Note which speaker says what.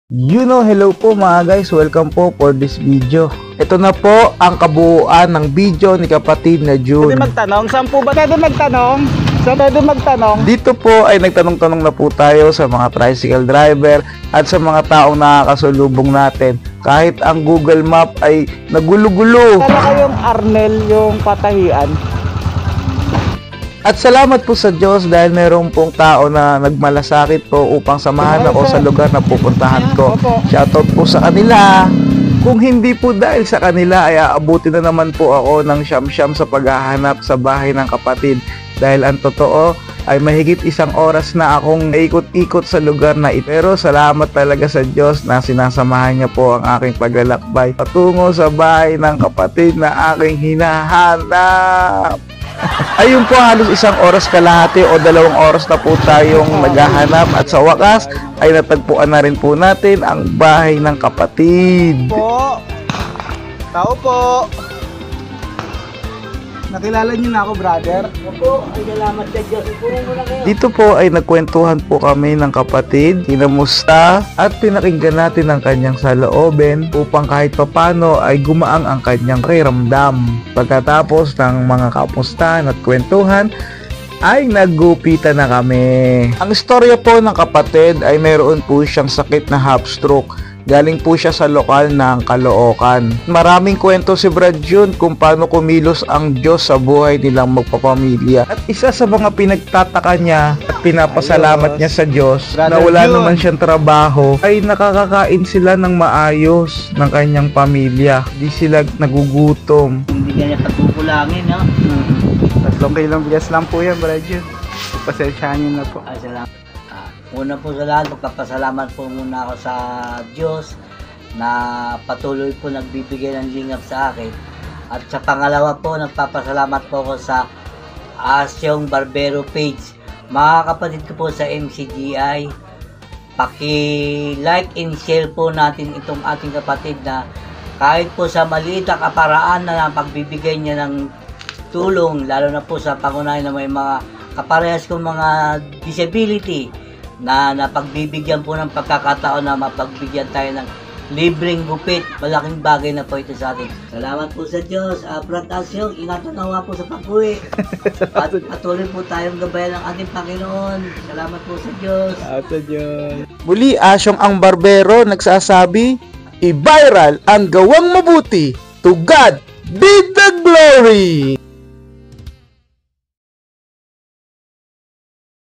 Speaker 1: Hello po mga guys, welcome po for this video. Ito na po ang kabuuan ng video ni kapatid na June.
Speaker 2: Pwede magtanong? Saan po ba pwede magtanong?
Speaker 1: Dito po ay nagtanong-tanong na po tayo sa mga tricycle driver at sa mga taong nakakasalubong natin. Kahit ang Google Map ay nagulo-gulo.
Speaker 2: Kala kayong Arnel yung patahian.
Speaker 1: At salamat po sa Diyos dahil mayroon pong tao na nagmalasakit po upang samahan ako sa lugar na pupuntahan ko. Shoutout po sa kanila. Kung hindi po dahil sa kanila ay aabutin na naman po ako ng siyam-siyam sa paghahanap sa bahay ng kapatid. Dahil ang totoo ay mahigit 1 oras na akong ikot-ikot sa lugar na ito. Pero salamat talaga sa Diyos na sinasamahan niya po ang aking paglalakbay patungo sa bahay ng kapatid na aking hinahanap. Ayun po, halos 1 oras kalahati o 2 oras na po tayong naghahanap at sa wakas ay natagpuan na rin po natin ang bahay ng kapatid.
Speaker 2: Tao po. Nakilala niyo na ako, brother?
Speaker 3: Opo, ay salamat sa Diyos. Ipunin mo na kayo.
Speaker 1: Dito po ay nagkwentuhan po kami ng kapatid, kinamusta at pinakinggan natin ang kanyang salooben upang kahit papano ay gumaang ang kanyang pakiramdam. Pagkatapos ng mga kamustahan at kwentuhan, ay naggupitan na kami. Ang istorya po ng kapatid ay mayroon po siyang sakit na half stroke. Galing po siya sa lokal ng Caloocan. Maraming kwento si Brad June kung paano kumilos ang Diyos sa buhay nilang magpapamilya. At isa sa mga pinagtataka niya at pinapasalamat niya sa Diyos na wala naman siyang trabaho ay nakakakain sila ng maayos ng kanyang pamilya. Di sila nagugutom.
Speaker 3: Hindi ka niya pagkukulangin, no?
Speaker 2: 3 kilong bigas lang po yan, Brad June. Pasensyahan niyo na po.
Speaker 3: Ay, salamat. Una po sa lahat, magpapasalamat po muna ako sa Diyos na patuloy po nagbibigay ng lingap sa akin. At sa pangalawa po, nagpapasalamat po ako sa Asyong Barbero page. Mga kapatid ko po sa MCGI, paki-like and share po natin itong ating kapatid na kahit po sa maliit na kaparaan na pagbibigay niya ng tulong, lalo na po sa pangunahin na may mga kaparehas kong mga disability, na napagbibigyan po ng pagkakataon na mapagbigyan tayo ng libreng gupit. Malaking bagay na po ito sa atin. Salamat po sa Diyos. Brad Asyong, ingatan nawa po sa pag-uwi. At patuloy po tayong gabayan ng ating Panginoon. Salamat po sa Diyos.
Speaker 1: Muli, Asyong ang Barbero nagsasabi, i-viral ang gawang mabuti. To God be the glory!